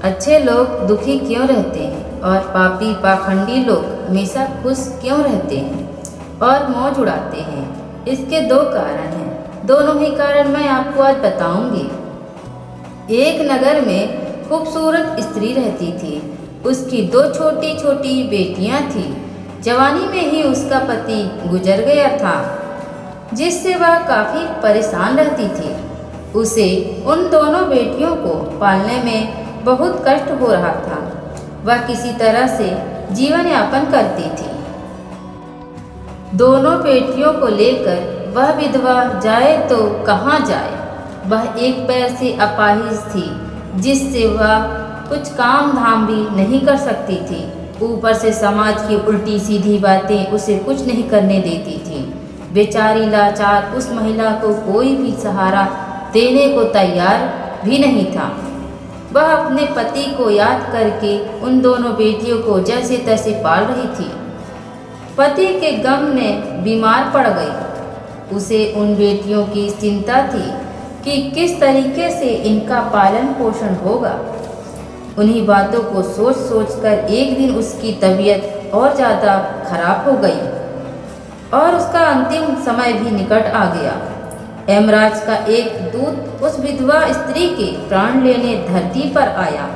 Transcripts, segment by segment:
अच्छे लोग दुखी क्यों रहते हैं और पापी पाखंडी लोग हमेशा खुश क्यों रहते हैं और मौज उड़ाते हैं? इसके दो कारण हैं। दोनों ही कारण मैं आपको आज बताऊंगी। एक नगर में खूबसूरत स्त्री रहती थी। उसकी दो छोटी छोटी बेटियां थीं। जवानी में ही उसका पति गुजर गया था, जिससे वह काफ़ी परेशान रहती थी। उसे उन दोनों बेटियों को पालने में बहुत कष्ट हो रहा था। वह किसी तरह से जीवन यापन करती थी। दोनों बेटियों को लेकर वह विधवा जाए तो कहाँ जाए। वह एक पैर से अपाहिज थी, जिससे वह कुछ काम धाम भी नहीं कर सकती थी। ऊपर से समाज की उल्टी सीधी बातें उसे कुछ नहीं करने देती थी। बेचारी लाचार उस महिला को कोई भी सहारा देने को तैयार भी नहीं था। वह अपने पति को याद करके उन दोनों बेटियों को जैसे तैसे पाल रही थी। पति के गम में बीमार पड़ गई। उसे उन बेटियों की चिंता थी कि किस तरीके से इनका पालन पोषण होगा। उन्हीं बातों को सोच सोच कर एक दिन उसकी तबीयत और ज़्यादा खराब हो गई और उसका अंतिम समय भी निकट आ गया। यमराज का एक दूत उस विधवा स्त्री के प्राण लेने धरती पर आया,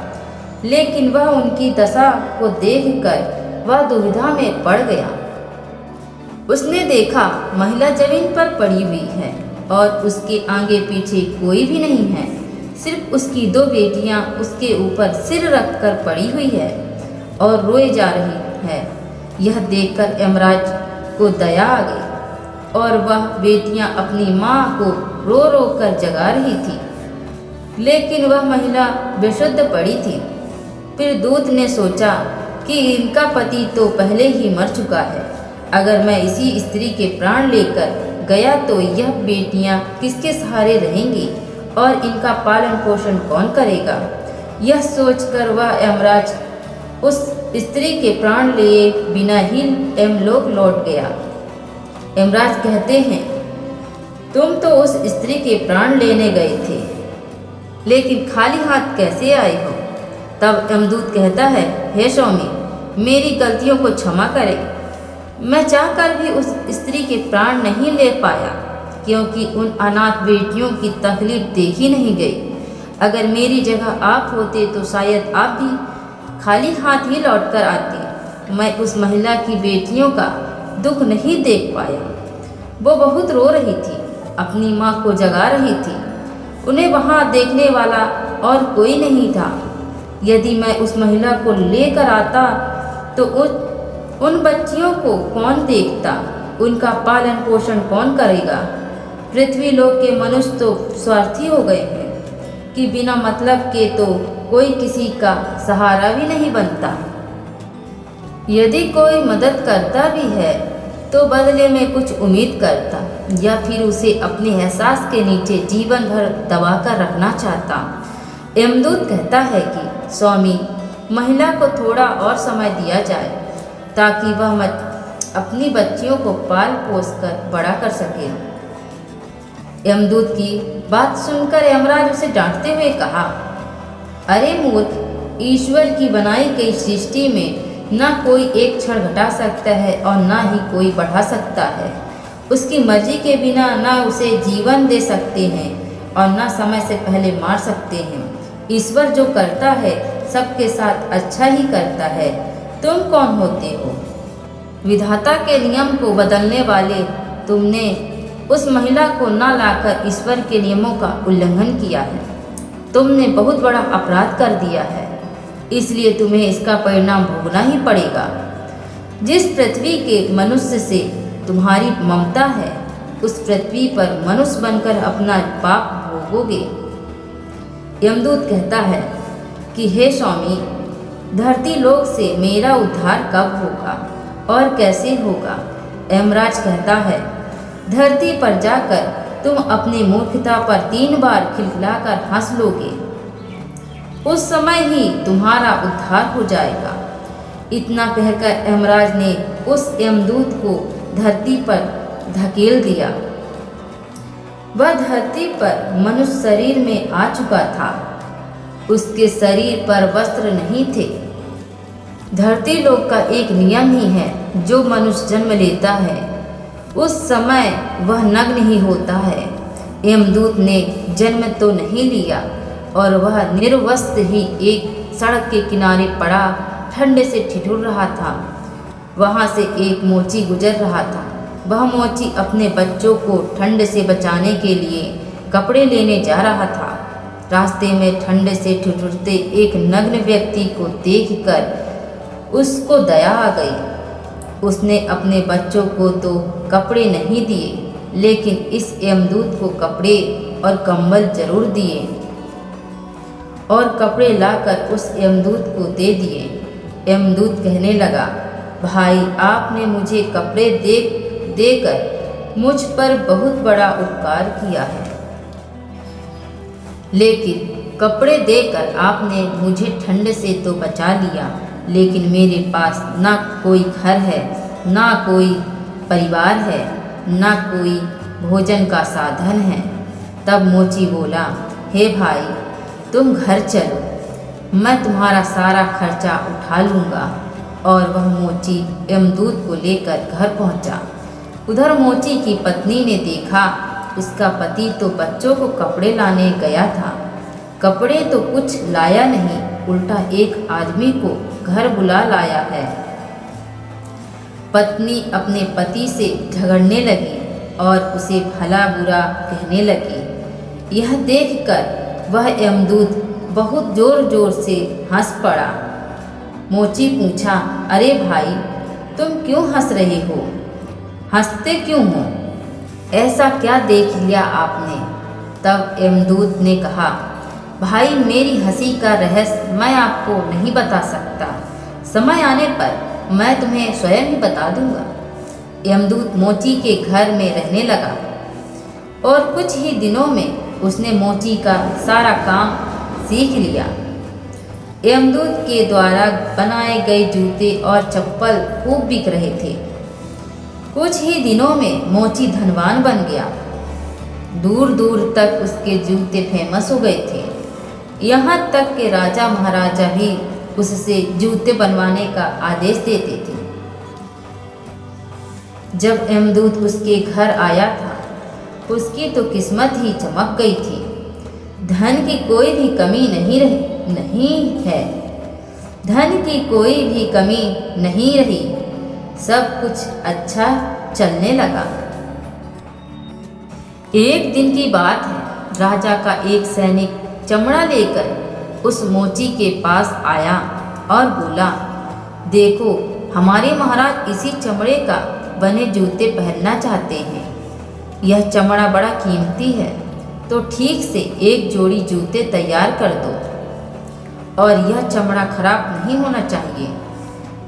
लेकिन वह उनकी दशा को देखकर वह दुविधा में पड़ गया। उसने देखा महिला जमीन पर पड़ी हुई है और उसके आगे पीछे कोई भी नहीं है। सिर्फ उसकी दो बेटियां उसके ऊपर सिर रखकर पड़ी हुई है और रोए जा रही है। यह देखकर यमराज को दया आ गई और वह बेटियां अपनी माँ को रो रो कर जगा रही थी, लेकिन वह महिला बेशुद्ध पड़ी थी। फिर दूत ने सोचा कि इनका पति तो पहले ही मर चुका है। अगर मैं इसी स्त्री के प्राण लेकर गया तो यह बेटियां किसके सहारे रहेंगी और इनका पालन पोषण कौन करेगा? यह सोचकर वह यमराज उस स्त्री के प्राण लिए बिना ही यमलोक लौट गया। यमराज कहते हैं, तुम तो उस स्त्री के प्राण लेने गए थे, लेकिन खाली हाथ कैसे आए हो? तब यमदूत कहता है, हे स्वामी, मेरी गलतियों को क्षमा करें। मैं चाहकर भी उस स्त्री के प्राण नहीं ले पाया, क्योंकि उन अनाथ बेटियों की तकलीफ देखी नहीं गई। अगर मेरी जगह आप होते तो शायद आप भी खाली हाथ ही लौट कर आते। मैं उस महिला की बेटियों का दुख नहीं देख पाया। वो बहुत रो रही थी, अपनी माँ को जगा रही थी। उन्हें वहाँ देखने वाला और कोई नहीं था। यदि मैं उस महिला को लेकर आता तो उन बच्चियों को कौन देखता? उनका पालन पोषण कौन करेगा? पृथ्वी लोक के मनुष्य तो स्वार्थी हो गए हैं कि बिना मतलब के तो कोई किसी का सहारा भी नहीं बनता। यदि कोई मदद करता भी है तो बदले में कुछ उम्मीद करता, या फिर उसे अपने एहसास के नीचे जीवन भर दबा कर रखना चाहता। यमदूत कहता है कि स्वामी, महिला को थोड़ा और समय दिया जाए ताकि वह अपनी बच्चियों को पाल पोस कर बड़ा कर सके। यमदूत की बात सुनकर यमराज उसे डांटते हुए कहा, अरे मूर्ख, ईश्वर की बनाई गई सृष्टि में न कोई एक क्षण घटा सकता है और न ही कोई बढ़ा सकता है। उसकी मर्जी के बिना न उसे जीवन दे सकते हैं और न समय से पहले मार सकते हैं। ईश्वर जो करता है सबके साथ अच्छा ही करता है। तुम कौन होते हो? विधाता के नियम को बदलने वाले तुमने उस महिला को न लाकर ईश्वर के नियमों का उल्लंघन किया है। तुमने बहुत बड़ा अपराध कर दिया है, इसलिए तुम्हें इसका परिणाम भोगना ही पड़ेगा। जिस पृथ्वी के मनुष्य से तुम्हारी ममता है, उस पृथ्वी पर मनुष्य बनकर अपना पाप भोगोगे। यमदूत कहता है कि हे स्वामी, धरती लोक से मेरा उद्धार कब होगा और कैसे होगा? यमराज कहता है, धरती पर जाकर तुम अपनी मूर्खता पर 3 बार खिलखिलाकर हंस लोगे। उस समय ही तुम्हारा उद्धार हो जाएगा। इतना कहकर यमराज ने उस यमदूत को धरती पर धकेल दिया। वह धरती पर मनुष्य शरीर में आ चुका था। उसके शरीर पर वस्त्र नहीं थे। धरती लोक का एक नियम ही है, जो मनुष्य जन्म लेता है उस समय वह नग्न ही होता है। यमदूत ने जन्म तो नहीं लिया और वह निर्वस्त्र ही एक सड़क के किनारे पड़ा ठंडे से ठिठुर रहा था। वहाँ से एक मोची गुजर रहा था। वह मोची अपने बच्चों को ठंड से बचाने के लिए कपड़े लेने जा रहा था। रास्ते में ठंड से ठिठुरते एक नग्न व्यक्ति को देखकर उसको दया आ गई। उसने अपने बच्चों को तो कपड़े नहीं दिए, लेकिन इस यमदूत को कपड़े और कंबल जरूर दिए और कपड़े लाकर उस यमदूत को दे दिए। यमदूत कहने लगा, भाई, आपने मुझे कपड़े देकर मुझ पर बहुत बड़ा उपकार किया है, लेकिन कपड़े देकर आपने मुझे ठंड से तो बचा लिया, लेकिन मेरे पास ना कोई घर है, ना कोई परिवार है, ना कोई भोजन का साधन है। तब मोची बोला, हे भाई, तुम घर चलो, मैं तुम्हारा सारा खर्चा उठा लूँगा। और वह मोची यमदूत को लेकर घर पहुँचा। उधर मोची की पत्नी ने देखा, उसका पति तो बच्चों को कपड़े लाने गया था। कपड़े तो कुछ लाया नहीं, उल्टा एक आदमी को घर बुला लाया है। पत्नी अपने पति से झगड़ने लगी और उसे भला बुरा कहने लगी। यह देखकर वह यमदूत बहुत जोर जोर से हंस पड़ा। मोची पूछा, अरे भाई, तुम क्यों हंस रहे हो? हंसते क्यों हो? ऐसा क्या देख लिया आपने? तब यमदूत ने कहा, भाई, मेरी हंसी का रहस्य मैं आपको नहीं बता सकता। समय आने पर मैं तुम्हें स्वयं ही बता दूंगा। यमदूत मोची के घर में रहने लगा और कुछ ही दिनों में उसने मोची का सारा काम सीख लिया। यमदूत के द्वारा बनाए गए जूते और चप्पल खूब बिक रहे थे। कुछ ही दिनों में मोची धनवान बन गया। दूर दूर तक उसके जूते फेमस हो गए थे। यहाँ तक कि राजा महाराजा भी उससे जूते बनवाने का आदेश देते थे। जब यमदूत उसके घर आया था, उसकी तो किस्मत ही चमक गई थी। धन की कोई भी कमी नहीं है। धन की कोई भी कमी नहीं रही। सब कुछ अच्छा चलने लगा। एक दिन की बात है, राजा का एक सैनिक चमड़ा लेकर उस मोची के पास आया और बोला, देखो, हमारे महाराज इसी चमड़े का बने जूते पहनना चाहते हैं। यह चमड़ा बड़ा कीमती है, तो ठीक से एक जोड़ी जूते तैयार कर दो और यह चमड़ा खराब नहीं होना चाहिए।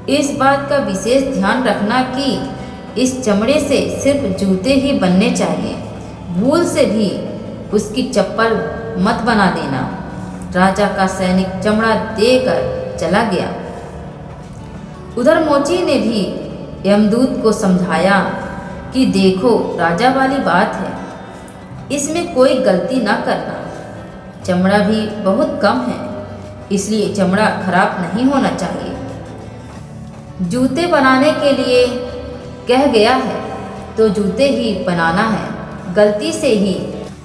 इस बात का विशेष ध्यान रखना कि इस चमड़े से सिर्फ जूते ही बनने चाहिए। भूल से भी उसकी चप्पल मत बना देना। राजा का सैनिक चमड़ा देकर चला गया। उधर मोची ने भी यमदूत को समझाया कि देखो, राजा वाली बात है, इसमें कोई गलती ना करना। चमड़ा भी बहुत कम है, इसलिए चमड़ा खराब नहीं होना चाहिए। जूते बनाने के लिए कह गया है तो जूते ही बनाना है। गलती से ही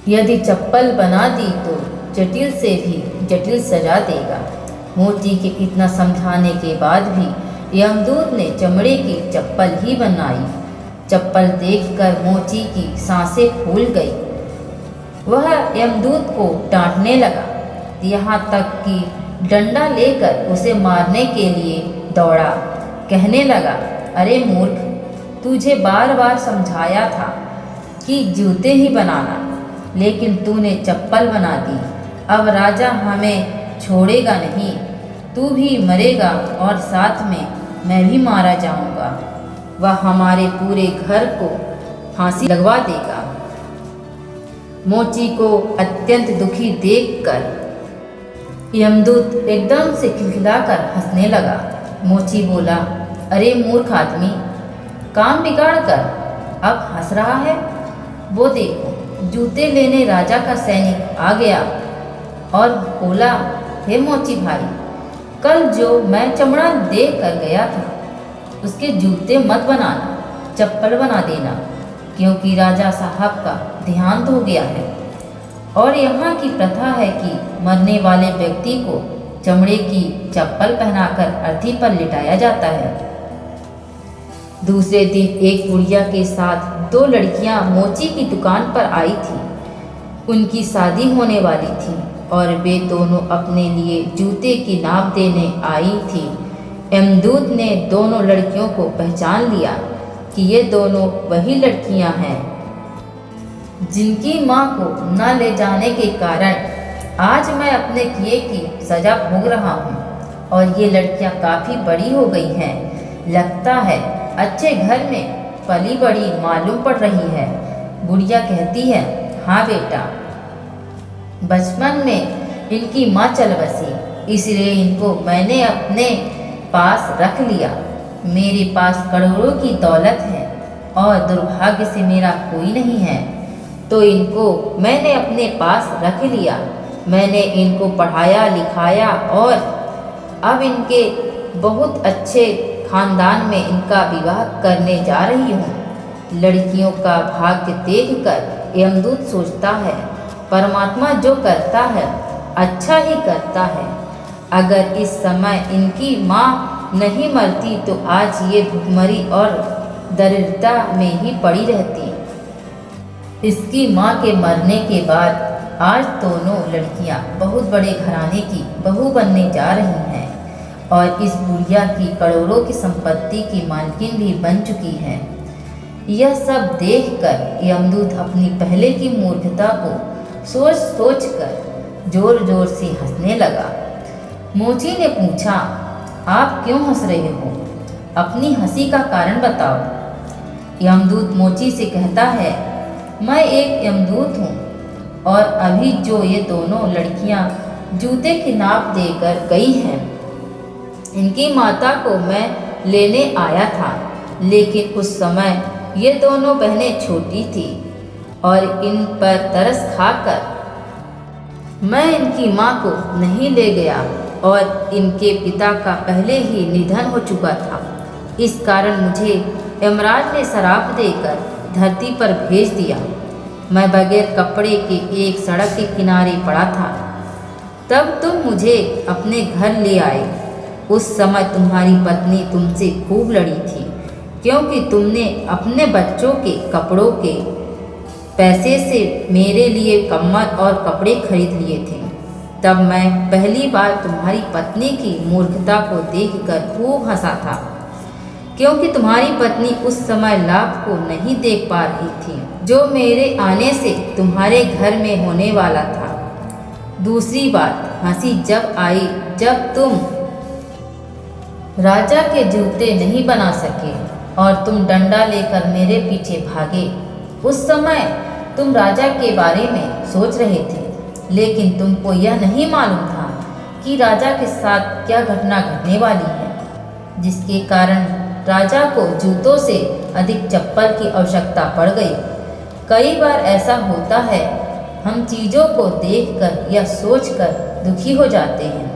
यदि चप्पल बना दी तो जटिल से भी जटिल सजा देगा। मोची के इतना समझाने के बाद भी यमदूत ने चमड़े की चप्पल ही बनाई। चप्पल देखकर मोची की सांसें फूल गई। वह यमदूत को डांटने लगा, यहाँ तक कि डंडा लेकर उसे मारने के लिए दौड़ा। कहने लगा, अरे मूर्ख, तुझे बार बार समझाया था कि जूते ही बनाना, लेकिन तूने चप्पल बना दी। अब राजा हमें छोड़ेगा नहीं, तू भी मरेगा और साथ में मैं भी मारा जाऊंगा। वह हमारे पूरे घर को फांसी लगवा देगा। मोची को अत्यंत दुखी देखकर यमदूत एकदम से खिलखिलाकर हंसने लगा। मोची बोला, अरे मूर्ख आदमी, काम बिगाड़ कर अब हंस रहा है। वो देखो, जूते लेने राजा का सैनिक आ गया और बोला, हे मोची भाई, कल जो मैं चमड़ा दे कर गया था उसके जूते मत बनाना, चप्पल बना देना, क्योंकि राजा साहब का देहांत हो गया है और यहाँ की प्रथा है कि मरने वाले व्यक्ति को चमड़े की चप्पल पहनाकर अर्थी पर लिटाया जाता है। दूसरे दिन एक बुढ़िया के साथ 2 लड़कियां मोची की दुकान पर आई थी। उनकी शादी होने वाली थी और वे दोनों अपने लिए जूते की नाप देने आई थी। यमदूत ने दोनों लड़कियों को पहचान लिया कि ये दोनों वही लड़कियां हैं जिनकी मां को न ले जाने के कारण आज मैं अपने किए की सजा भोग रहा हूँ। और ये लड़कियां काफ़ी बड़ी हो गई हैं, लगता है अच्छे घर में पली बड़ी मालूम पड़ रही है। बुढ़िया कहती है, हाँ बेटा, बचपन में इनकी माँ चल बसी, इसलिए इनको मैंने अपने पास रख लिया। मेरे पास करोड़ों की दौलत है और दुर्भाग्य से मेरा कोई नहीं है, तो इनको मैंने अपने पास रख लिया। मैंने इनको पढ़ाया लिखाया और अब इनके बहुत अच्छे खानदान में इनका विवाह करने जा रही हूँ। लड़कियों का भाग्य देखकर यमदूत सोचता है, परमात्मा जो करता है अच्छा ही करता है। अगर इस समय इनकी माँ नहीं मरती तो आज ये भुखमरी और दरिद्रता में ही पड़ी रहती। इसकी माँ के मरने के बाद आज दोनों लड़कियाँ बहुत बड़े घराने की बहू बनने जा रही हैं और इस बुढ़िया की करोड़ों की संपत्ति की मालकिन भी बन चुकी है। यह सब देखकर यमदूत अपनी पहले की मूर्खता को सोच सोच कर जोर जोर से हंसने लगा। मोची ने पूछा, आप क्यों हंस रहे हो? अपनी हंसी का कारण बताओ। यमदूत मोची से कहता है, मैं एक यमदूत हूँ और अभी जो ये दोनों लड़कियाँ जूते की नाप देकर गई हैं, इनकी माता को मैं लेने आया था, लेकिन उस समय ये दोनों बहनें छोटी थी और इन पर तरस खाकर मैं इनकी माँ को नहीं ले गया और इनके पिता का पहले ही निधन हो चुका था। इस कारण मुझे यमराज ने श्राप देकर धरती पर भेज दिया। मैं बगैर कपड़े के एक सड़क के किनारे पड़ा था। तब तुम मुझे अपने घर ले आए। उस समय तुम्हारी पत्नी तुमसे खूब लड़ी थी, क्योंकि तुमने अपने बच्चों के कपड़ों के पैसे से मेरे लिए कम्बल और कपड़े खरीद लिए थे। तब मैं पहली बार तुम्हारी पत्नी की मूर्खता को देखकर खूब हंसा था, क्योंकि तुम्हारी पत्नी उस समय लाभ को नहीं देख पा रही थी जो मेरे आने से तुम्हारे घर में होने वाला था। दूसरी बात, हंसी जब आई जब तुम राजा के जूते नहीं बना सके और तुम डंडा लेकर मेरे पीछे भागे। उस समय तुम राजा के बारे में सोच रहे थे, लेकिन तुमको यह नहीं मालूम था कि राजा के साथ क्या घटना घटने वाली है, जिसके कारण राजा को जूतों से अधिक चप्पल की आवश्यकता पड़ गई। कई बार ऐसा होता है, हम चीज़ों को देखकर या सोचकर दुखी हो जाते हैं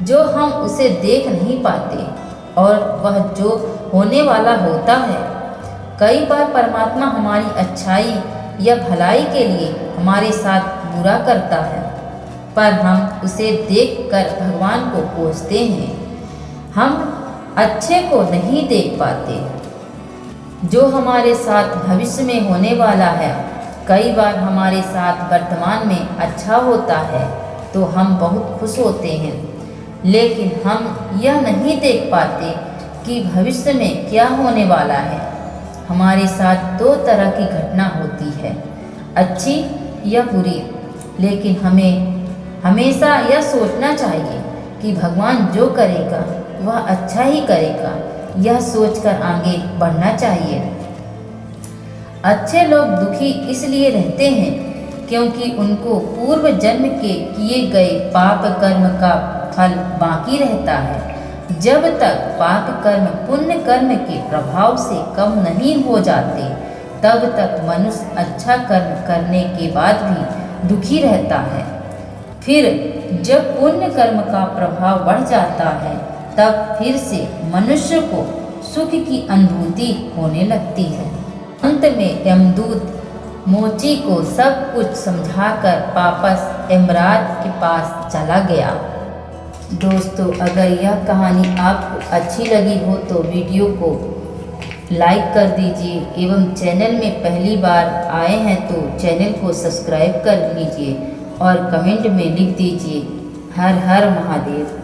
जो हम उसे देख नहीं पाते और वह जो होने वाला होता है। कई बार परमात्मा हमारी अच्छाई या भलाई के लिए हमारे साथ बुरा करता है, पर हम उसे देखकर भगवान को कोसते हैं। हम अच्छे को नहीं देख पाते जो हमारे साथ भविष्य में होने वाला है। कई बार हमारे साथ वर्तमान में अच्छा होता है तो हम बहुत खुश होते हैं, लेकिन हम यह नहीं देख पाते कि भविष्य में क्या होने वाला है। हमारे साथ 2 तरह की घटना होती है, अच्छी या बुरी, लेकिन हमें हमेशा यह सोचना चाहिए कि भगवान जो करेगा वह अच्छा ही करेगा। यह सोचकर आगे बढ़ना चाहिए। अच्छे लोग दुखी इसलिए रहते हैं क्योंकि उनको पूर्व जन्म के किए गए पाप कर्म का फल बाकी रहता है। जब तक पाप कर्म पुण्य कर्म के प्रभाव से कम नहीं हो जाते, तब तक मनुष्य अच्छा कर्म करने के बाद भी दुखी रहता है। फिर जब पुण्य कर्म का प्रभाव बढ़ जाता है तब फिर से मनुष्य को सुख की अनुभूति होने लगती है। अंत में यमदूत मोची को सब कुछ समझाकर वापस यमराज के पास चला गया। दोस्तों, अगर यह कहानी आपको अच्छी लगी हो तो वीडियो को लाइक कर दीजिए एवं चैनल में पहली बार आए हैं तो चैनल को सब्सक्राइब कर लीजिए और कमेंट में लिख दीजिए हर हर महादेव।